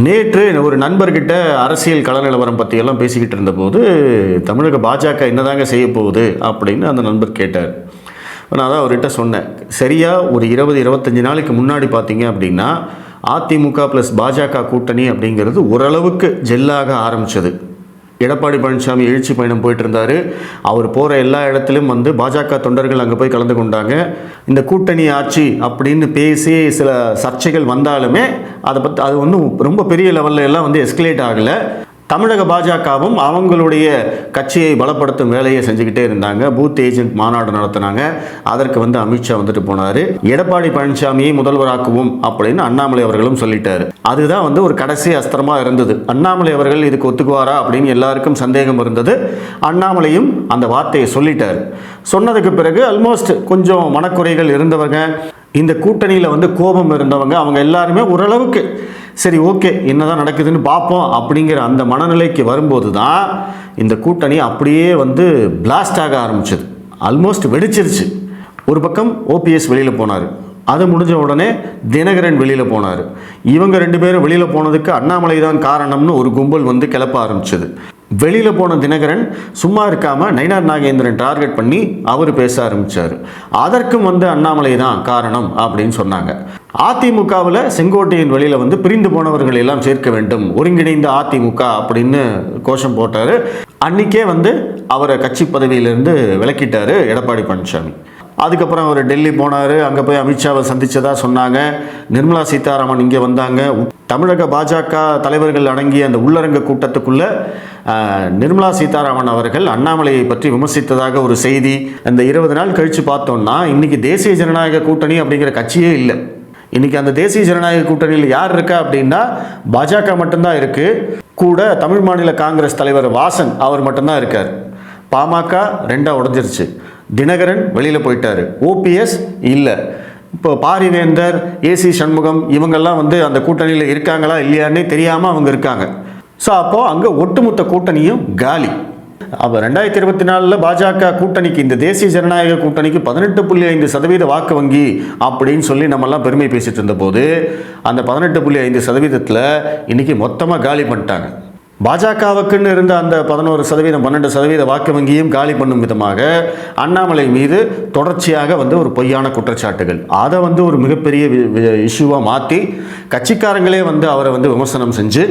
நேற்று ஒரு நண்பர்கிட்ட அரசியல் கள நிலவரம் பற்றியெல்லாம் பேசிக்கிட்டு இருந்தபோது தமிழக பாஜக என்னதாங்க செய்ய போகுது அப்படின்னு அந்த நண்பர் கேட்டார். நான் தான் அவர்கிட்ட சொன்னேன், சரியாக ஒரு 20-25 நாளைக்கு முன்னாடி பார்த்தீங்க அப்படின்னா அதிமுக ப்ளஸ் பாஜக கூட்டணி அப்படிங்கிறது ஓரளவுக்கு ஜெல்லாக ஆரம்பித்தது. எடப்பாடி பழனிசாமி எழுச்சி பயணம் போயிட்டு இருந்தார். அவர் போகிற எல்லா இடத்துலையும் வந்து பாஜக தொண்டர்கள் அங்கே போய் கலந்து கொண்டாங்க. இந்த கூட்டணி ஆட்சி அப்படின்னு பேசி சில சர்ச்சைகள் வந்தாலுமே அது ஒன்றும் ரொம்ப பெரிய லெவலில் எல்லாம் வந்து எஸ்கலேட் ஆகலை. தமிழக பாஜகவும் அவங்களுடைய கட்சியை பலப்படுத்தும் வேலையை செஞ்சுக்கிட்டே இருந்தாங்க. பூத் ஏஜென்ட் மாநாடு நடத்தினாங்க. அதற்கு வந்து அமித்ஷா வந்துட்டு போனார். எடப்பாடி பழனிசாமியை முதல்வராக்குவோம் அப்படின்னு அண்ணாமலை அவர்களும் சொல்லிட்டாரு. அதுதான் வந்து ஒரு கடைசி அஸ்திரமாக இருந்தது. அண்ணாமலை அவர்கள் இதுக்கு ஒத்துக்குவாரா அப்படின்னு எல்லாருக்கும் சந்தேகம் இருந்தது. அண்ணாமலையும் அந்த வார்த்தையை சொல்லிட்டார். சொன்னதுக்கு பிறகு ஆல்மோஸ்ட் கொஞ்சம் மனக்குறைகள் இருந்தவங்க, இந்த கூட்டணியில் வந்து கோபம் இருந்தவங்க, அவங்க எல்லாருமே ஓரளவுக்கு சரி ஓகே என்னதான் நடக்குதுன்னு பார்ப்போம் அப்படிங்கிற அந்த மனநிலைக்கு வரும்போது தான் இந்த கூட்டணி அப்படியே வந்து பிளாஸ்ட் ஆக ஆரம்பிச்சது. ஆல்மோஸ்ட் வெடிச்சிருச்சு. ஒரு பக்கம் ஓபிஎஸ் வெளியில் போனார். அது முடிஞ்ச உடனே தினகரன் வெளியில் போனார். இவங்க 2 பேரும் வெளியில் போனதுக்கு அண்ணாமலை தான் காரணம்னு ஒரு கும்பல் வந்து கிளப்ப ஆரம்பிச்சது. வெளியில் போன தினகரன் சும்மா இருக்காமல் நயினார் நாகேந்திரன் டார்கெட் பண்ணி அவர் பேச ஆரம்பித்தார். அதற்கும் வந்து அண்ணாமலை தான் காரணம் அப்படின்னு சொன்னாங்க. அதிமுகவில் செங்கோட்டையின் வெளியில் வந்து பிரிந்து போனவர்கள் எல்லாம் சேர்க்க வேண்டும், ஒருங்கிணைந்த அதிமுக அப்படின்னு கோஷம் போட்டார். அன்றைக்கே வந்து அவரை கட்சி பதவியிலிருந்து விலக்கிட்டார் எடப்பாடி பழனிசாமி. அதுக்கப்புறம் அவர் டெல்லி போனார். அங்கே போய் அமித்ஷாவை சந்தித்ததா சொன்னாங்க. நிர்மலா சீதாராமன் இங்கே வந்தாங்க. தமிழக பாஜக தலைவர்கள் அடங்கிய அந்த உள்ளரங்க கூட்டத்துக்குள்ளே நிர்மலா சீதாராமன் அவர்கள் அண்ணாமலையை பற்றி விமர்சித்ததாக ஒரு செய்தி. அந்த 20 நாள் கழித்து பார்த்தோம்னா இன்றைக்கி தேசிய ஜனநாயக கூட்டணி அப்படிங்கிற கட்சியே இல்லை. இன்றைக்கி அந்த தேசிய ஜனநாயக கூட்டணியில் யார் இருக்கா அப்படின்னா பாஜக மட்டும்தான் இருக்குது. கூட தமிழ் மாநில காங்கிரஸ் தலைவர் வாசன் அவர் மட்டும்தான் இருக்கார். பாமக 2ஆக உடஞ்சிருச்சு. தினகரன் வெளியில் போயிட்டார். ஓபிஎஸ் இல்லை. இப்போ பாரிவேந்தர், ஏசி சண்முகம் இவங்கெல்லாம் வந்து அந்த கூட்டணியில் இருக்காங்களா இல்லையான்னே தெரியாமல் அவங்க இருக்காங்க. ஸோ அப்போது அங்கே ஒட்டுமொத்த கூட்டணியும் காலி. அப்போ 2024 பாஜக கூட்டணிக்கு, இந்த தேசிய ஜனநாயக கூட்டணிக்கு 18.5% வாக்கு வங்கி அப்படின்னு சொல்லி நம்மெல்லாம் பெருமை பேசிட்டு இருந்த போது அந்த 18.5%த்தில் இன்றைக்கி மொத்தமாக காலி பண்ணிட்டாங்க. பாஜகவுக்குன்னு இருந்த அந்த 11%, 12% வாக்கு வங்கியும் காலி பண்ணும் விதமாக அண்ணாமலை மீது தொடர்ச்சியாக வந்து ஒரு பொய்யான குற்றச்சாட்டுகள், அதை வந்து ஒரு மிகப்பெரிய இஷ்யூவாக மாற்றி கட்சிக்காரங்களே வந்து அவரை வந்து விமர்சனம் செஞ்சு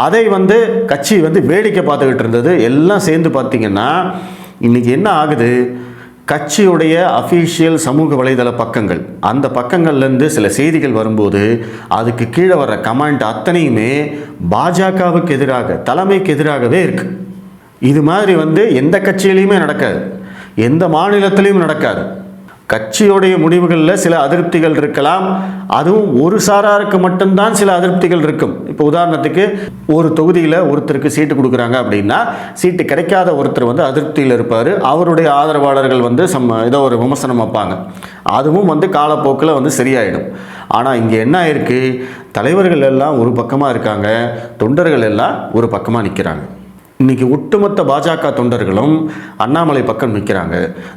அதை வந்து கட்சி வந்து வேடிக்கை பார்த்துக்கிட்டு இருந்தது. எல்லாம் சேர்ந்து பார்த்திங்கன்னா இன்றைக்கி என்ன ஆகுது, கட்சியுடைய அஃபீஷியல் சமூக வலைதள பக்கங்கள், அந்த பக்கங்கள்லேருந்து சில செய்திகள் வரும்போது அதுக்கு கீழே வர்ற கமெண்ட் அத்தனையுமே பாஜகவுக்கு எதிராக, தலைமைக்கு எதிராகவே இருக்குது. இது மாதிரி வந்து எந்த கட்சியிலையுமே நடக்காது, எந்த மாநிலத்திலையும் நடக்காது. கட்சியுடைய முடிவுகளில் சில அதிருப்திகள் இருக்கலாம். அதுவும் ஒரு சாராருக்கு மட்டும்தான் சில அதிருப்திகள் இருக்கும். இப்போ உதாரணத்துக்கு ஒரு தொகுதியில் ஒருத்தருக்கு சீட்டு கொடுக்குறாங்க அப்படின்னா சீட்டு கிடைக்காத ஒருத்தர் வந்து அதிருப்தியில் இருப்பார். அவருடைய ஆதரவாளர்கள் வந்து ஏதோ ஒரு விமர்சனம் வைப்பாங்க. அதுவும் வந்து காலப்போக்கில் வந்து சரியாயிடும். ஆனால் இங்கே என்ன ஆயிருக்கு, தலைவர்கள் எல்லாம் ஒரு பக்கமாக இருக்காங்க, தொண்டர்கள் எல்லாம் ஒரு பக்கமாக நிற்கிறாங்க. இன்றைக்கி ஒட்டுமொத்த பாஜக தொண்டர்களும் அண்ணாமலை பக்கம் நிற்கிறாங்க.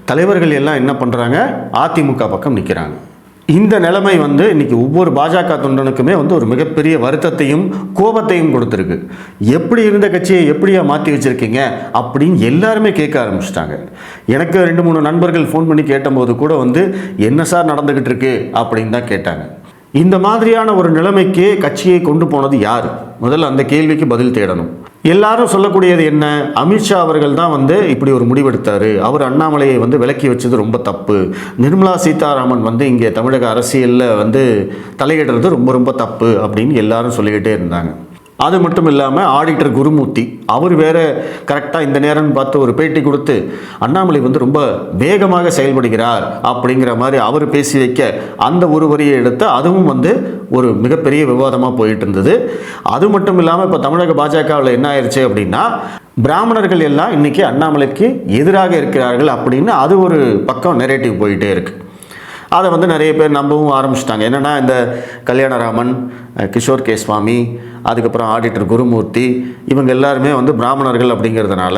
தலைவர்கள் எல்லாம் என்ன பண்ணுறாங்க, அதிமுக பக்கம் நிற்கிறாங்க. இந்த நிலைமை வந்து இன்றைக்கி ஒவ்வொரு பாஜக தொண்டனுக்குமே வந்து ஒரு மிகப்பெரிய வருத்தத்தையும் கோபத்தையும் கொடுத்துருக்கு. எப்படி இருந்த கட்சியை எப்படியா மாற்றி வச்சுருக்கீங்க அப்படின்னு எல்லாருமே கேட்க ஆரம்பிச்சிட்டாங்க. எனக்கு 2-3 நண்பர்கள் ஃபோன் பண்ணி கேட்டபோது கூட வந்து என்ன சார் நடந்துக்கிட்டு இருக்கு அப்படின்னு தான் கேட்டாங்க. இந்த மாதிரியான ஒரு நிலைமைக்கு கட்சியை கொண்டு போனது யார்? முதல்ல அந்த கேள்விக்கு பதில் தேடணும். எல்லாரும் சொல்லக்கூடியது என்ன, அமித்ஷா அவர்கள் தான் வந்து இப்படி ஒரு முடிவெடுத்தார், அவர் அண்ணாமலையை வந்து விலக்கி வச்சது ரொம்ப தப்பு, நிர்மலா சீதாராமன் வந்து இங்கே தமிழக அரசியலில் வந்து தலையிடுறது ரொம்ப ரொம்ப தப்பு அப்படின்னு எல்லாரும் சொல்லிக்கிட்டே இருந்தாங்க. அது மட்டும் இல்லாமல் ஆடிட்டர் குருமூர்த்தி அவர் வேறு கரெக்டாக இந்த நேரம்னு பார்த்து ஒரு பேட்டி கொடுத்து அண்ணாமலை வந்து ரொம்ப வேகமாக செயல்படுகிறார் அப்படிங்கிற மாதிரி அவர் பேசி வைக்க அந்த ஒரு வரியை எடுத்து அதுவும் வந்து ஒரு மிகப்பெரிய விவாதமாக போயிட்டு இருந்தது. அது மட்டும் இல்லாமல் இப்போ தமிழக பாஜகவில் என்ன ஆயிடுச்சு அப்படின்னா பிராமணர்கள் எல்லாம் இன்றைக்கி அண்ணாமலைக்கு எதிராக இருக்கிறார்கள் அப்படின்னு அது ஒரு பக்கம் நெரேட்டிவ் போயிட்டே இருக்குது. அதை வந்து நிறைய பேர் நம்பவும் ஆரம்பிச்சிட்டாங்க. என்னென்னா இந்த கல்யாணராமன், கிஷோர் கே சுவாமி, அதுக்கப்புறம் ஆடிட்டர் குருமூர்த்தி இவங்க எல்லாருமே வந்து பிராமணர்கள் அப்படிங்கிறதுனால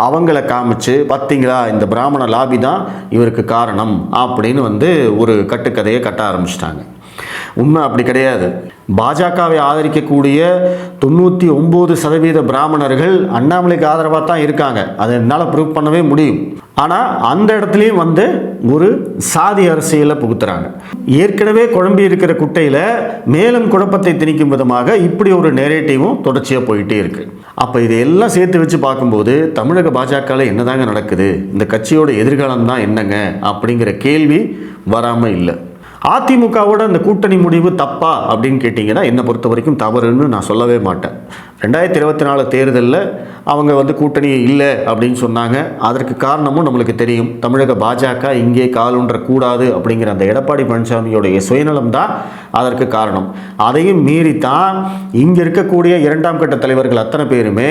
அவங்கள காமிச்சு பார்த்தீங்களா இந்த பிராமண லாபி தான் இவருக்கு காரணம் அப்படின்னு வந்து ஒரு கட்டுக்கதையை கட்ட ஆரம்பிச்சிட்டாங்க. உண்மை அப்படி கிடையாது. பாஜகவை ஆதரிக்கக்கூடிய 99% பிராமணர்கள் அண்ணாமலைக்கு ஆதரவாக தான் இருக்காங்க. அதை என்னால் ப்ரூவ் பண்ணவே முடியும். ஆனால் அந்த இடத்துலையும் வந்து ஒரு சாதி அரசியலை புகுத்துறாங்க. ஏற்கனவே குழம்பி இருக்கிற குட்டையில் மேலும் குழப்பத்தை திணிக்கும் விதமாக இப்படி ஒரு நெரேட்டிவும் தொடர்ச்சியாக போயிட்டே இருக்கு. அப்போ இதையெல்லாம் சேர்த்து வச்சு பார்க்கும்போது தமிழக பாஜகவில் என்னதாங்க நடக்குது, இந்த கட்சியோட எதிர்காலம் தான் என்னங்க அப்படிங்கிற கேள்வி வராமல் இல்லை. அதிமுகவோட அந்த கூட்டணி முடிவு தப்பா அப்படின்னு கேட்டிங்கன்னா என்னை பொறுத்த வரைக்கும் தவறுன்னு நான் சொல்லவே மாட்டேன். 2024 தேர்தலில் அவங்க வந்து கூட்டணி இல்லை அப்படின்னு சொன்னாங்க. அதற்கு காரணமும் நம்மளுக்கு தெரியும். தமிழக பாஜக இங்கே காலூன்றக்கூடாது அப்படிங்கிற அந்த எடப்பாடி பழனிசாமியோடைய சுயநலம் தான் அதற்கு காரணம். அதையும் மீறித்தான் இங்கே இருக்கக்கூடிய 2ஆம் கட்ட தலைவர்கள் அத்தனை பேருமே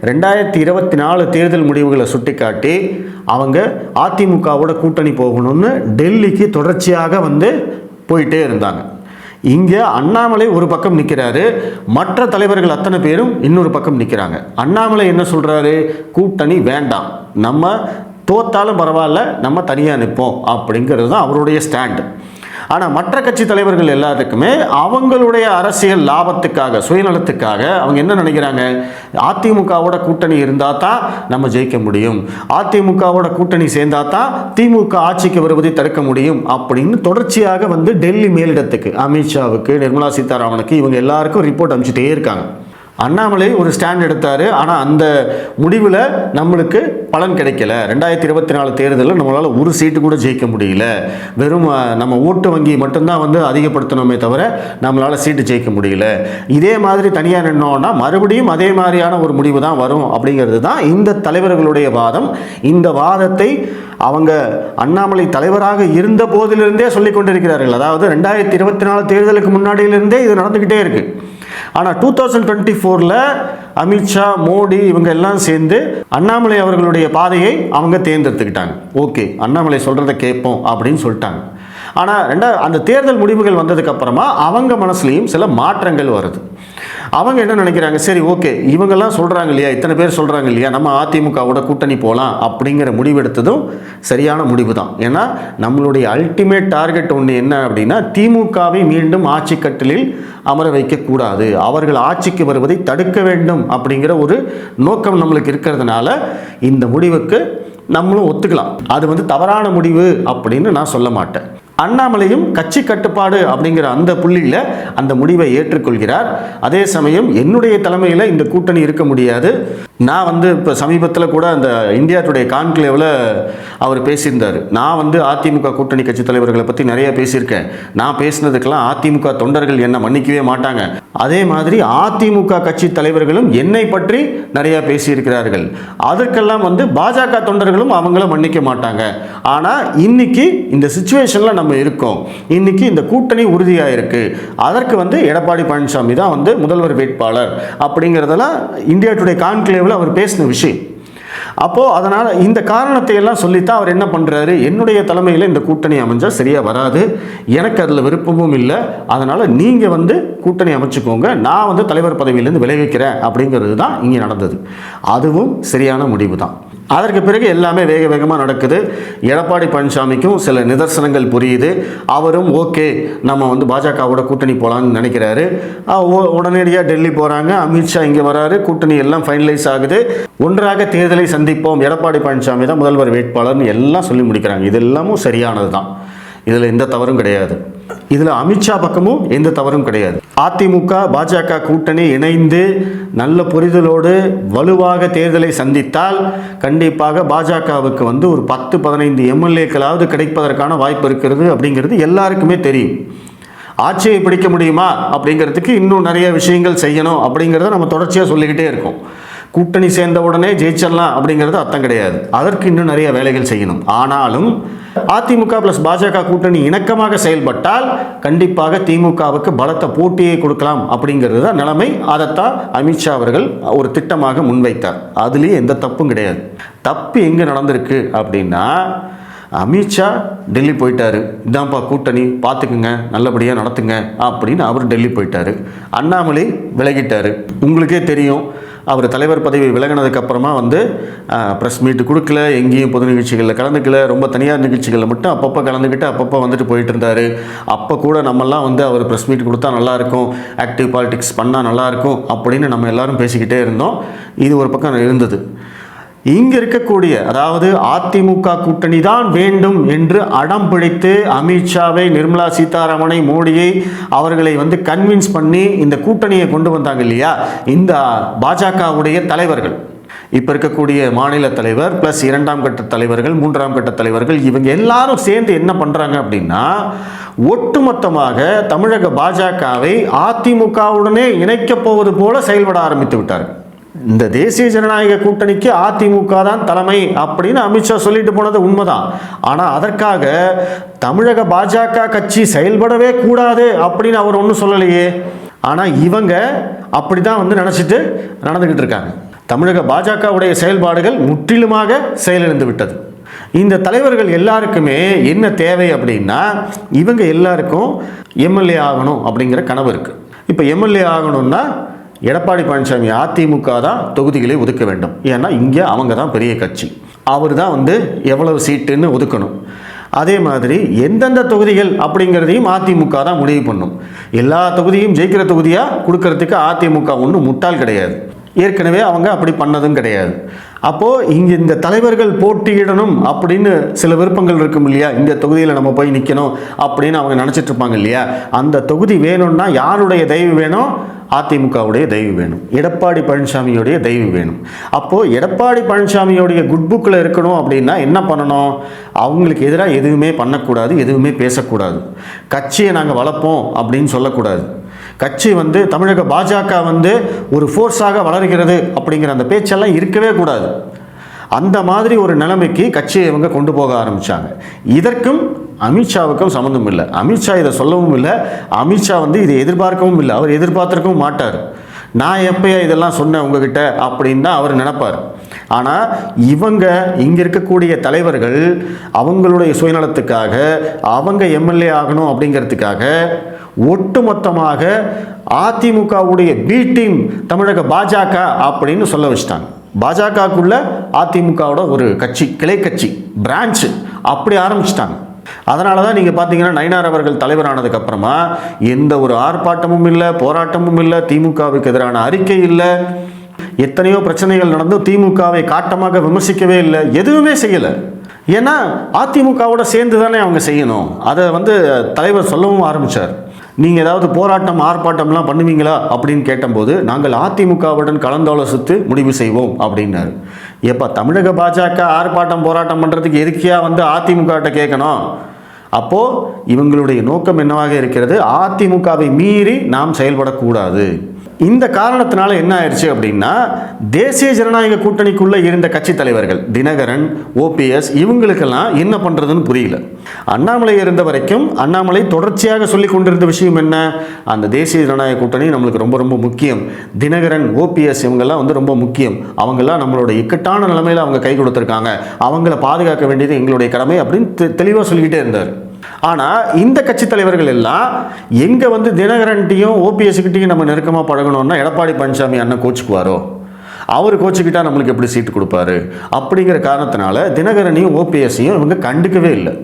2024 தேர்தல் முடிவுகளை சுட்டிக்காட்டி அவங்க அதிமுகவோட கூட்டணி போகணும்னு டெல்லிக்கு தொடர்ச்சியாக வந்து போயிட்டே இருந்தாங்க. இங்கே அண்ணாமலை ஒரு பக்கம் நிற்கிறாரு, மற்ற தலைவர்கள் அத்தனை பேரும் இன்னொரு பக்கம் நிற்கிறாங்க. அண்ணாமலை என்ன சொல்கிறாரு, கூட்டணி வேண்டாம், நம்ம தோத்தாலும் பரவாயில்ல, நம்ம தனியாக நிற்போம் அப்படிங்கிறது தான் அவருடைய ஸ்டாண்டு. ஆனால் மற்ற கட்சி தலைவர்கள் எல்லாத்துக்குமே அவங்களுடைய அரசியல் லாபத்துக்காக, சுயநலத்துக்காக அவங்க என்ன நினைக்கிறாங்க, அதிமுகவோட கூட்டணி இருந்தால் தான் நம்ம ஜெயிக்க முடியும், அதிமுகவோட கூட்டணி சேர்ந்தால் தான் திமுக ஆட்சிக்கு வருவதை தடுக்க முடியும் அப்படின்னு தொடர்ச்சியாக வந்து டெல்லி மேலிடத்துக்கு, அமித்ஷாவுக்கு, நிர்மலா சீதாராமனுக்கு, இவங்க எல்லாருக்கும் ரிப்போர்ட் அனுப்பிச்சிட்டே இருக்காங்க. அண்ணாமலை ஒரு ஸ்டாண்ட் எடுத்தார். ஆனால் அந்த முடிவில் நம்மளுக்கு பலன் கிடைக்கல. 2024 தேர்தலில் நம்மளால் ஒரு சீட்டு கூட ஜெயிக்க முடியல. வெறும் நம்ம ஓட்டு வங்கி மட்டும்தான் வந்து அதிகப்படுத்தணுமே தவிர நம்மளால் சீட்டு ஜெயிக்க முடியல. இதே மாதிரி தனியாக நின்னோன்னா மறுபடியும் அதே மாதிரியான ஒரு முடிவு தான் வரும் அப்படிங்கிறது தான் இந்த தலைவர்களுடைய வாதம். இந்த வாதத்தை அவங்க அண்ணாமலை தலைவராக இருந்த போதிலிருந்தே சொல்லிக் கொண்டிருக்கிறார்கள். அதாவது 2024 தேர்தலுக்கு முன்னாடியிலிருந்தே இது நடந்துக்கிட்டே இருக்குது. ஆனால் 2024 அமித்ஷா, மோடி இவங்க எல்லாம் சேர்ந்து அண்ணாமலை அவர்களுடைய பாதையை அவங்க தேர்ந்தெடுத்துக்கிட்டாங்க. ஓகே, அண்ணாமலை சொல்கிறத கேட்போம் அப்படின்னு சொல்லிட்டாங்க. ஆனால் அந்த தேர்தல் முடிவுகள் வந்ததுக்கு அப்புறமா அவங்க மனசுலையும் சில மாற்றங்கள் வருது. அவங்க என்ன நினைக்கிறாங்க, சரி ஓகே, இவங்கெல்லாம் சொல்கிறாங்க இல்லையா, இத்தனை பேர் சொல்கிறாங்க இல்லையா, நம்ம அதிமுகவோட கூட்டணி போகலாம் அப்படிங்கிற முடிவெடுத்ததும் சரியான முடிவு தான். ஏன்னா நம்மளுடைய அல்டிமேட் டார்கெட் ஒன்று என்ன அப்படின்னா, திமுகவை மீண்டும் ஆட்சி கட்டிலில் அமர வைக்கக்கூடாது, அவர்கள் ஆட்சிக்கு வருவதை தடுக்க வேண்டும் அப்படிங்கிற ஒரு நோக்கம் நம்மளுக்கு இருக்கிறதுனால இந்த முடிவுக்கு நம்மளும் ஒத்துக்கலாம். அது வந்து தவறான முடிவு அப்படின்னு நான் சொல்ல மாட்டேன். அண்ணாமலையும் கட்சி கட்டுப்பாடு அப்படிங்கிற அந்த புள்ளியில் அந்த முடிவை ஏற்றுக்கொள்கிறார். அதே சமயம் என்னுடைய தலைமையில் இந்த கூட்டணி இருக்க முடியாது. நான் வந்து இப்போ சமீபத்தில் கூட அந்த இந்தியா டுடே கான்க்ளேவில் அவர் பேசியிருந்தார். நான் வந்து அதிமுக கூட்டணி கட்சி தலைவர்களை பற்றி நிறைய பேசியிருக்கேன். நான் பேசினதுக்கெல்லாம் அதிமுக தொண்டர்கள் என்னை மன்னிக்கவே மாட்டாங்க. அதே மாதிரி அதிமுக கட்சி தலைவர்களும் என்னை பற்றி நிறையா பேசியிருக்கிறார்கள். அதற்கெல்லாம் வந்து பாஜக தொண்டர்களும் அவங்கள மன்னிக்க மாட்டாங்க. ஆனால் இன்னைக்கு இந்த சிச்சுவேஷனில் நம்ம இருக்கோம். இன்னைக்கு இந்த கூட்டணி உறுதியாக இருக்கு. அதற்கு வந்து எடப்பாடி பழனிசாமி தான் வந்து முதல்வர் வேட்பாளர் அப்படிங்கிறதெல்லாம் இந்தியா டுடே கான்க்ளேவில் அவர் பேசின விஷயம். அப்போது அதனால் இந்த காரணத்தை எல்லாம் சொல்லித்தான் அவர் என்ன பண்ணுறாரு, என்னுடைய தலைமையில் இந்த கூட்டணி அமைஞ்சால் சரியாக வராது, எனக்கு அதில் விருப்பமும் இல்லை, அதனால் நீங்கள் வந்து கூட்டணி அமைச்சுக்கோங்க, நான் வந்து தலைவர் பதவியிலேருந்து விளைவிக்கிறேன் அப்படிங்கிறது தான் இங்கே நடந்தது. அதுவும் சரியான முடிவு தான். அதற்கு பிறகு எல்லாமே வேக வேகமாக நடக்குது. எடப்பாடி பழனிசாமிக்கும் சில நிதர்சனங்கள் புரியுது. அவரும் ஓகே, நம்ம வந்து பாஜகவோட கூட்டணி போகலான்னு நினைக்கிறாரு. உடனடியாக டெல்லி போகிறாங்க, அமித்ஷா இங்கே வராரு, கூட்டணி எல்லாம் ஃபைனலைஸ் ஆகுது. ஒன்றாக தேர்தலை சந்திப்போம், எடப்பாடி பழனிசாமி தான் முதல்வர் வேட்பாளர்னு எல்லாம் சொல்லி முடிக்கிறாங்க. இது எல்லாமும் சரியானது தான், இதில் எந்த தவறும் கிடையாது. இதில் அமித்ஷா பக்கமும் எந்த தவறும் கிடையாது. அதிமுக பாஜக கூட்டணி இணைந்து நல்ல புரிதலோடு வலுவாக தேர்தலை சந்தித்தால் கண்டிப்பாக பாஜகவுக்கு வந்து ஒரு 10-15 எம்எல்ஏக்களாவது கிடைப்பதற்கான வாய்ப்பு இருக்கிறது அப்படிங்கிறது எல்லாருக்குமே தெரியும். ஆட்சியை பிடிக்க முடியுமா அப்படிங்கிறதுக்கு இன்னும் நிறைய விஷயங்கள் செய்யணும் அப்படிங்கிறத நம்ம தொடர்ச்சியாக சொல்லிக்கிட்டே இருக்கோம். கூட்டணி சேர்ந்த உடனே ஜெயிச்சிடலாம் அப்படிங்கிறது அர்த்தம் கிடையாது. அதற்கு இன்னும் நிறைய வேலைகள் செய்யணும். ஆனாலும் அதிமுக ப்ளஸ் பாஜக கூட்டணி இணக்கமாக செயல்பட்டால் கண்டிப்பாக திமுகவுக்கு பலத்த போட்டியை கொடுக்கலாம் அப்படிங்கிறது தான் நிலைமை. அதைத்தான் அமித்ஷா அவர்கள் ஒரு திட்டமாக முன்வைத்தார். அதுலேயும் எந்த தப்பும் கிடையாது. தப்பு எங்கே நடந்திருக்கு அப்படின்னா, அமித்ஷா டெல்லி போயிட்டாரு, இதான்ப்பா கூட்டணி பார்த்துக்குங்க, நல்லபடியாக நடத்துங்க அப்படின்னு அவர் டெல்லி போயிட்டாரு. அண்ணாமலை விலகிட்டார். உங்களுக்கே தெரியும், அவர் தலைவர் பதவி விலகினதுக்கப்புறமா வந்து ப்ரெஸ் மீட்டு கொடுக்கல, எங்கேயும் பொது நிகழ்ச்சிகளில் கலந்துக்கல, ரொம்ப தனியார் நிகழ்ச்சிகளில் மட்டும் அப்பப்போ கலந்துக்கிட்டு அப்பப்போ வந்துட்டு போயிட்டு இருந்தார். அப்போ கூட நம்மெல்லாம் வந்து அவர் ப்ரெஸ் மீட் கொடுத்தா நல்லாயிருக்கும், ஆக்டிவ் பாலிடிக்ஸ் பண்ணால் நல்லாயிருக்கும் அப்படின்னு நம்ம எல்லாரும் பேசிக்கிட்டே இருந்தோம். இது ஒரு பக்கம் இருந்தது. இங்கே இருக்கக்கூடிய, அதாவது அதிமுக கூட்டணி தான் வேண்டும் என்று அடம் பிடித்து அமித்ஷாவை, நிர்மலா சீதாராமனை, மோடியை அவர்களை வந்து கன்வின்ஸ் பண்ணி இந்த கூட்டணியை கொண்டு வந்தாங்க இல்லையா, இந்த பாஜகவுடைய தலைவர்கள், இப்போ இருக்கக்கூடிய மாநில தலைவர் ப்ளஸ் 2ஆம் கட்ட தலைவர்கள், 3ஆம் கட்ட தலைவர்கள், இவங்க எல்லாரும் சேர்ந்து என்ன பண்ணுறாங்க அப்படின்னா, ஒட்டுமொத்தமாக தமிழக பாஜகவை அதிமுகவுடனே இணைக்கப் போவது போல செயல்பட ஆரம்பித்து விட்டார்கள். இந்த தேசிய ஜனநாயக கூட்டணிக்கு அதிமுக தான் தலைமை அப்படின்னு அமித்ஷா சொல்லிட்டு போனது உண்மைதான். ஆனால் அதற்காக தமிழக பாஜக கட்சி செயல்படவே கூடாது அப்படின்னு அவர் ஒன்றும் சொல்லலையே. ஆனால் இவங்க அப்படி தான் வந்து நினச்சிட்டு நடந்துக்கிட்டு இருக்காங்க. தமிழக பாஜகவுடைய செயல்பாடுகள் முற்றிலுமாக செயலிழந்து விட்டது. இந்த தலைவர்கள் எல்லாருக்குமே என்ன தேவை அப்படின்னா, இவங்க எல்லாருக்கும் எம்எல்ஏ ஆகணும் அப்படிங்கிற கனவு இருக்குது. இப்போ எம்எல்ஏ ஆகணும்னா எடப்பாடி பழனிசாமி அதிமுக தான் தொகுதிகளை ஒதுக்க வேண்டும். ஏன்னா இங்கே அவங்க தான் பெரிய கட்சி, அவர் தான் வந்து எவ்வளவு சீட்டுன்னு ஒதுக்கணும். அதே மாதிரி எந்தெந்த தொகுதிகள் அப்படிங்கிறதையும் அதிமுக தான் முடிவு பண்ணும். எல்லா தொகுதியும் ஜெயிக்கிற தொகுதியாக கொடுக்கறதுக்கு அதிமுக ஒன்றும் முட்டாள் கிடையாது. ஏற்கனவே அவங்க அப்படி பண்ணதும் கிடையாது. அப்போது இங்கே இந்த தலைவர்கள் போட்டியிடணும் அப்படின்னு சில விருப்பங்கள் இருக்கும் இல்லையா, இந்த தொகுதியில் நம்ம போய் நிற்கணும் அப்படின்னு அவங்க நினச்சிட்டு இருப்பாங்க இல்லையா, அந்த தொகுதி வேணும்னா யாருடைய தயவு வேணும்? அதிமுகவுடைய தயவு வேணும், எடப்பாடி பழனிசாமியோடைய தயவு வேணும். அப்போது எடப்பாடி பழனிசாமியோடைய குட் புக்கில் இருக்கணும் அப்படின்னா என்ன பண்ணணும்? அவங்களுக்கு எதிராக எதுவுமே பண்ணக்கூடாது, எதுவுமே பேசக்கூடாது. கட்சியை நாங்கள் வளர்ப்போம் அப்படின்னு சொல்லக்கூடாது. கட்சி வந்து தமிழக பாஜக வந்து ஒரு ஃபோர்ஸாக வளர்கிறது அப்படிங்கிற அந்த பேச்செல்லாம் இருக்கவே கூடாது. அந்த மாதிரி ஒரு நிலைமைக்கு கட்சியை இவங்க கொண்டு போக ஆரம்பித்தாங்க. இதற்கும் அமித்ஷாவுக்கும் சம்மந்தம் இல்லை. அமித்ஷா இதை சொல்லவும் இல்லை, அமித்ஷா வந்து இதை எதிர்பார்க்கவும் இல்லை, அவர் எதிர்பார்த்துருக்கவும் மாட்டார். நான் எப்போயா இதெல்லாம் சொன்னேன் உங்ககிட்ட அப்படின்னு தான் அவர் நினைப்பார். ஆனால் இவங்க இங்கே இருக்கக்கூடிய தலைவர்கள் அவங்களுடைய சுயநலத்துக்காக, அவங்க எம்எல்ஏ ஆகணும் அப்படிங்கிறதுக்காக ஒட்டுமொத்தமாக அதிமுகவுடைய பி டீம் தமிழக பாஜக அப்படின்னு சொல்ல வச்சுட்டாங்க. பாஜகக்குள்ள அதிமுகவோட ஒரு கட்சி, கிளை கட்சி, பிரான்ச்சு அப்படி ஆரம்பிச்சிட்டாங்க. அதனால தான் நீங்கள் பார்த்தீங்கன்னா நயினார் அவர்கள் தலைவரானதுக்கு அப்புறமா எந்த ஒரு ஆர்ப்பாட்டமும் இல்லை, போராட்டமும் இல்லை, திமுகவுக்கு எதிரான அறிக்கை இல்லை, எத்தனையோ பிரச்சனைகள் நடந்தும் திமுகவை காட்டமாக விமர்சிக்கவே இல்லை, எதுவுமே செய்யலை. ஏன்னா அதிமுகவோட சேர்ந்து தானே அவங்க செய்யணும். அதை வந்து தலைவர் சொல்லவும் ஆரம்பித்தார். நீங்கள் ஏதாவது போராட்டம் ஆர்ப்பாட்டம்லாம் பண்ணுவீங்களா அப்படின்னு கேட்டபோது, நாங்கள் அதிமுகவுடன் கலந்தாலோசித்து முடிவு செய்வோம் அப்படின்னாரு. எப்போ தமிழக பாஜக ஆர்ப்பாட்டம் போராட்டம் பண்ணுறதுக்கு எதுக்கியா வந்து அதிமுகட்ட கேட்கணும்? அப்போது இவங்களுடைய நோக்கம் என்னவாக இருக்கிறது? அதிமுகவை மீறி நாம் செயல்படக்கூடாது. இந்த காரணத்தினால என்ன ஆயிடுச்சு அப்படின்னா, தேசிய ஜனநாயக கூட்டணிக்குள்ளே இருந்த கட்சி தலைவர்கள் தினகரன், ஓபிஎஸ், இவங்களுக்கெல்லாம் என்ன பண்ணுறதுன்னு புரியல. அண்ணாமலை இருந்த வரைக்கும் அண்ணாமலை தொடர்ச்சியாக சொல்லி கொண்டிருந்த விஷயம் என்ன? அந்த தேசிய ஜனநாயக கூட்டணி நம்மளுக்கு ரொம்ப ரொம்ப முக்கியம், தினகரன், ஓபிஎஸ் இவங்கெல்லாம் வந்து ரொம்ப முக்கியம், அவங்கெல்லாம் நம்மளோட இக்கட்டான நிலைமையில் அவங்க கை கொடுத்துருக்காங்க, அவங்கள பாதுகாக்க வேண்டியது எங்களுடைய கடமை அப்படின்னு தெளிவாக சொல்லிக்கிட்டே இருந்தார். ஆனால் இந்த கட்சி தலைவர்கள் எல்லாம் எங்கே வந்து தினகரன்ட்டையும் ஓபிஎஸ்கிட்டையும் நம்ம நெருக்கமாக பழகணும்னா எடப்பாடி பழனிசாமி அண்ணன் கோச்சுக்குவாரோ, அவர் கோச்சுக்கிட்டா நம்மளுக்கு எப்படி சீட்டு கொடுப்பாரு அப்படிங்கிற காரணத்தினால தினகரனையும் ஓபிஎஸ்ஸையும் இவங்க கண்டுக்கவே இல்லை.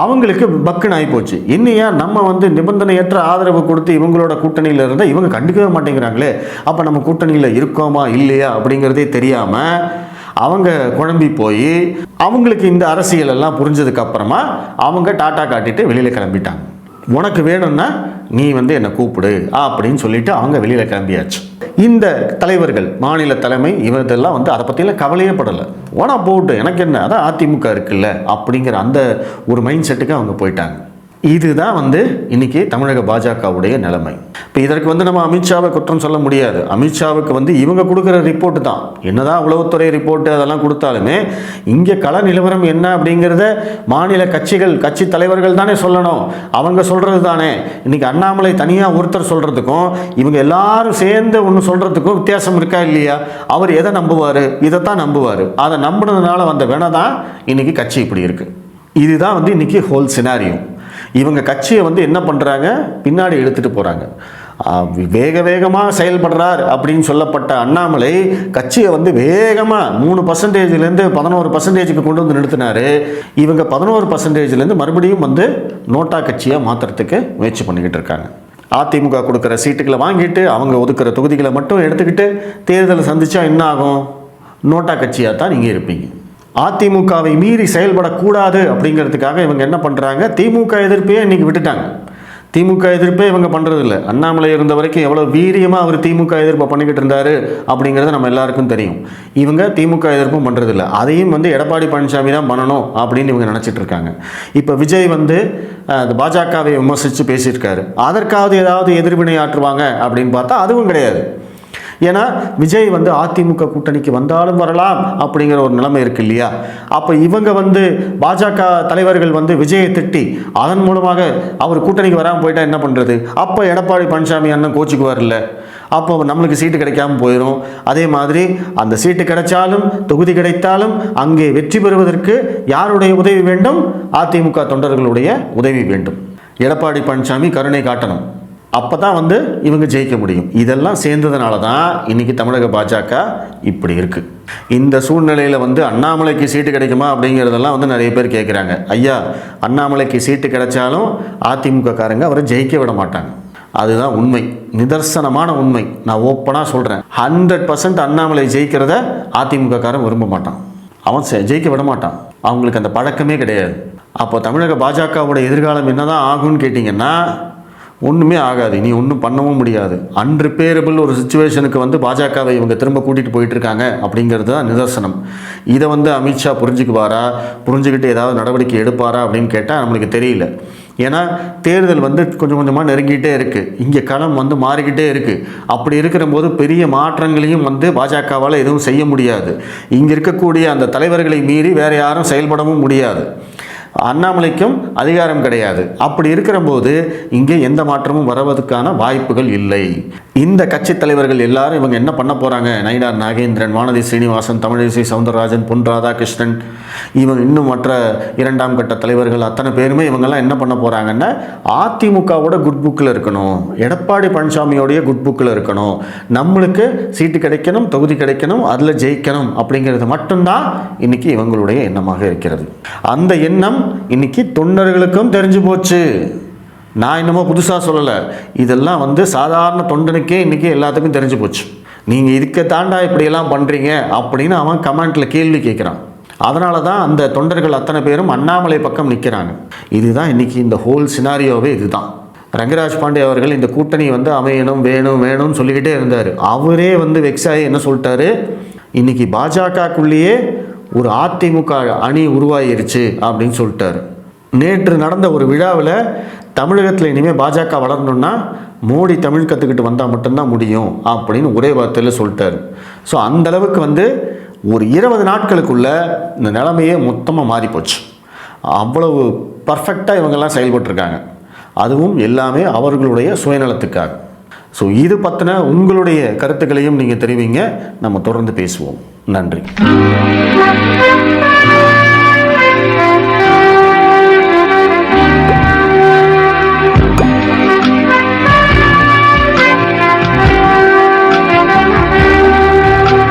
அவங்களுக்கு பக்குன்னு ஆகிப்போச்சு. இன்னையா நம்ம வந்து நிபந்தனையற்ற ஆதரவு கொடுத்து இவங்களோட கூட்டணியில் இருந்தால் இவங்க கண்டுக்கவே மாட்டேங்கிறாங்களே, அப்போ நம்ம கூட்டணியில் இருக்கோமா இல்லையா அப்படிங்கிறதே தெரியாமல் அவங்க குழம்பி போய் அவங்களுக்கு இந்த அரசியல் எல்லாம் புரிஞ்சதுக்கு அப்புறமா அவங்க டாட்டா காட்டிட்டு வெளியில் கிளம்பிட்டாங்க. உனக்கு வேணும்னா நீ வந்து என்னை கூப்பிடு அப்படின்னு சொல்லிட்டு அவங்க வெளியில் கிளம்பியாச்சு. இந்த தலைவர்கள், மாநில தலைமை, இவதெல்லாம் வந்து அதை பற்றிலாம் கவலையே படலை. ஓனா போட்டு எனக்கு என்ன, அதான் அதிமுக இருக்குல்ல அப்படிங்கிற அந்த ஒரு மைண்ட் செட்டுக்கு அவங்க போயிட்டாங்க. இதுதான் வந்து இன்னைக்கு தமிழக பாஜகவுடைய நிலைமை. இப்போ இதற்கு வந்து நம்ம அமித்ஷாவை குற்றம் சொல்ல முடியாது. அமித்ஷாவுக்கு வந்து இவங்க கொடுக்குற ரிப்போர்ட்டு தான், என்னதான் உளவுத்துறை ரிப்போர்ட்டு அதெல்லாம் கொடுத்தாலுமே இங்கே கள நிலவரம் என்ன அப்படிங்கிறத மாநில கட்சிகள், கட்சி தலைவர்கள் தானே சொல்லணும். அவங்க சொல்கிறது தானே. இன்னைக்கு அண்ணாமலை தனியாக ஒருத்தர் சொல்கிறதுக்கும் இவங்க எல்லாரும் சேர்ந்து ஒன்று சொல்கிறதுக்கும் வித்தியாசம் இருக்கா இல்லையா? அவர் எதை நம்புவார்? இதைத்தான் நம்புவார். அதை நம்பினதுனால வந்த வேணை தான் இன்னைக்கு கட்சி இப்படி இருக்குது. இதுதான் வந்து இன்றைக்கி ஹோல் சினாரியோ. இவங்க கட்சியை வந்து என்ன பண்ணுறாங்க, பின்னாடி இழுத்துட்டு போகிறாங்க. வேக வேகமாக செயல்படுறார் அப்படின்னு சொல்லப்பட்ட அண்ணாமலை கட்சியை வந்து வேகமாக 3%லேருந்து 11%க்கு கொண்டு வந்து நிறுத்தினார். இவங்க 11%லேருந்து மறுபடியும் வந்து நோட்டா கட்சியாக மாற்றுறதுக்கு முயற்சி பண்ணிக்கிட்டு இருக்காங்க. அதிமுக கொடுக்குற சீட்டுகளை வாங்கிட்டு அவங்க ஒதுக்குற தொகுதிகளை மட்டும் எடுத்துக்கிட்டு தேர்தலை சந்திச்சா என்ன ஆகும்? நோட்டா கட்சியாக தான் நீங்கள் இருப்பீங்க. அதிமுகவை மீறி செயல்படக்கூடாது அப்படிங்கிறதுக்காக இவங்க என்ன பண்ணுறாங்க, திமுக எதிர்ப்பையே இன்றைக்கி விட்டுட்டாங்க. திமுக எதிர்ப்பே இவங்க பண்ணுறதில்ல. அண்ணாமலை இருந்த வரைக்கும் எவ்வளோ வீரியமாக அவர் திமுக எதிர்ப்பை பண்ணிக்கிட்டு இருந்தார் அப்படிங்கிறது நம்ம எல்லாருக்கும் தெரியும். இவங்க திமுக எதிர்ப்பும் பண்ணுறதில்ல. அதையும் வந்து எடப்பாடி பழனிசாமி தான் பண்ணணும் அப்படின்னு இவங்க நினச்சிட்டு இருக்காங்க. இப்போ விஜய் வந்து பாஜகவை விமர்சித்து பேசியிருக்காரு. அதற்காவது ஏதாவது எதிர்வினை ஆற்றுவாங்க அப்படின்னு பார்த்தா அதுவும் கிடையாது. ஏன்னா விஜய் வந்து அதிமுக கூட்டணிக்கு வந்தாலும் வரலாம் அப்படிங்கிற ஒரு நிலைமை இருக்கு இல்லையா? அப்போ இவங்க வந்து பாஜக தலைவர்கள் வந்து விஜயை திட்டி அதன் மூலமாக அவர் கூட்டணிக்கு வராமல் போயிட்டா என்ன பண்ணுறது? அப்போ எடப்பாடி பழனிசாமி அண்ணன் கோச்சுக்குவார் இல்லை? அப்போ நம்மளுக்கு சீட்டு கிடைக்காம போயிடும். அதே மாதிரி அந்த சீட்டு கிடைச்சாலும் தொகுதி கிடைத்தாலும் அங்கே வெற்றி பெறுவதற்கு யாருடைய உதவி வேண்டும்? அதிமுக தொண்டர்களுடைய உதவி வேண்டும். எடப்பாடி பழனிசாமி கருணை காட்டணும். அப்போ தான் வந்து இவங்க ஜெயிக்க முடியும். இதெல்லாம் சேர்ந்ததுனால தான் இன்றைக்கி தமிழக பாஜக இப்படி இருக்குது. இந்த சூழ்நிலையில் வந்து அண்ணாமலைக்கு சீட்டு கிடைக்குமா அப்படிங்கிறதெல்லாம் வந்து நிறைய பேர் கேட்குறாங்க. ஐயா, அண்ணாமலைக்கு சீட்டு கிடைச்சாலும் அதிமுக காரங்க அவரை ஜெயிக்க விட மாட்டாங்க. அதுதான் உண்மை, நிதர்சனமான உண்மை. நான் ஓப்பனாக சொல்கிறேன், 100% அண்ணாமலை ஜெயிக்கிறத அதிமுக காரன் விரும்ப மாட்டான். அவன் ஜெயிக்க விட மாட்டான். அவங்களுக்கு அந்த பழக்கமே கிடையாது. அப்போ தமிழக பாஜகவோட எதிர்காலம் என்ன தான் ஆகும்னு கேட்டிங்கன்னா ஒன்றுமே ஆகாது. நீ ஒன்றும் பண்ணவும் முடியாது. அன்ரிப்பேரபிள் ஒரு சுச்சுவேஷனுக்கு வந்து பாஜகவை இவங்க திரும்ப கூட்டிகிட்டு போயிட்டுருக்காங்க அப்படிங்கிறது தான் நிதர்சனம். இதை வந்து அமித்ஷா புரிஞ்சுக்குவாரா, புரிஞ்சுக்கிட்டு ஏதாவது நடவடிக்கை எடுப்பாரா அப்படின்னு கேட்டால் நம்மளுக்கு தெரியல. ஏன்னா தேர்தல் வந்து கொஞ்சம் கொஞ்சமாக நெருங்கிட்டே இருக்குது. இங்கே களம் வந்து மாறிக்கிட்டே இருக்குது. அப்படி இருக்கிற போது பெரிய மாற்றங்களையும் வந்து பாஜகவால் எதுவும் செய்ய முடியாது. இங்கே இருக்கக்கூடிய அந்த தலைவர்களை மீறி வேறு யாரும் செயல்படவும் முடியாது. அண்ணாமலைக்கும் அதிகாரம் கிடையாது. அப்படி இருக்கிற போது இங்கே எந்த மாற்றமும் வருவதற்கான வாய்ப்புகள் இல்லை. இந்த கட்சி தலைவர்கள் எல்லாரும் இவங்க என்ன பண்ண போகிறாங்க? நயினார் நாகேந்திரன், வானதி ஸ்ரீனிவாசன், தமிழிசை சவுந்தரராஜன், பொன் ராதாகிருஷ்ணன், இவங்க இன்னும் மற்ற 2ஆம் கட்ட தலைவர்கள் அத்தனை பேருமே இவங்கெல்லாம் என்ன பண்ண போகிறாங்கன்னா அதிமுகவோட குட் புக்கில் இருக்கணும், எடப்பாடி பழனிசாமியோடைய குட் புக்கில் இருக்கணும், நம்மளுக்கு சீட்டு கிடைக்கணும், தொகுதி கிடைக்கணும், அதில் ஜெயிக்கணும் அப்படிங்கிறது மட்டும்தான் இன்னைக்கு இவங்களுடைய எண்ணமாக இருக்கிறது. அந்த எண்ணம் இன்னைக்கு தொண்டர்களுக்கும் தெரிஞ்சு போச்சு. நான் என்னமோ புதுசாக சொல்லலை. இதெல்லாம் வந்து சாதாரண தொண்டனுக்கே இன்றைக்கி எல்லாத்துக்கும் தெரிஞ்சு போச்சு. நீங்கள் இதுக்கு தாண்டா இப்படியெல்லாம் பண்ணுறீங்க அப்படின்னு அவன் கமெண்ட்டில் கேள்வி கேட்குறான். அதனால தான் அந்த தொண்டர்கள் அத்தனை பேரும் அண்ணாமலை பக்கம் நிற்கிறாங்க. இதுதான் இன்றைக்கி இந்த ஹோல் சினாரியோவே இதுதான். ரங்கராஜ் பாண்டே அவர்கள் இந்த கூட்டணி வந்து அமையணும், வேணும் வேணும்னு சொல்லிக்கிட்டே இருந்தார். அவரே வந்து வெக்ஸாகி என்ன சொல்லிட்டாரு, இன்றைக்கி பாஜகக்குள்ளேயே ஒரு அதிமுக அணி உருவாயிருச்சு அப்படின்னு சொல்லிட்டாரு. நேற்று நடந்த ஒரு விழாவில் தமிழகத்தில் இனிமேல் பாஜக வளரணுன்னா மோடி தமிழ் கற்றுக்கிட்டு வந்தால் மட்டும்தான் முடியும் அப்படின்னு ஒரே வார்த்தையில் சொல்லிட்டார். ஸோ அந்தளவுக்கு வந்து ஒரு 20 நாட்களுக்குள்ள இந்த நிலைமையே மொத்தமாக மாறிப்போச்சு. அவ்வளவு பர்ஃபெக்டாக இவங்கெல்லாம் செயல்பட்டுருக்காங்க. அதுவும் எல்லாமே அவர்களுடைய சுயநலத்துக்காக. ஸோ இது பற்றின உங்களுடைய கருத்துக்களையும் நீங்கள் தெரிவிங்க. நம்ம தொடர்ந்து பேசுவோம். நன்றி.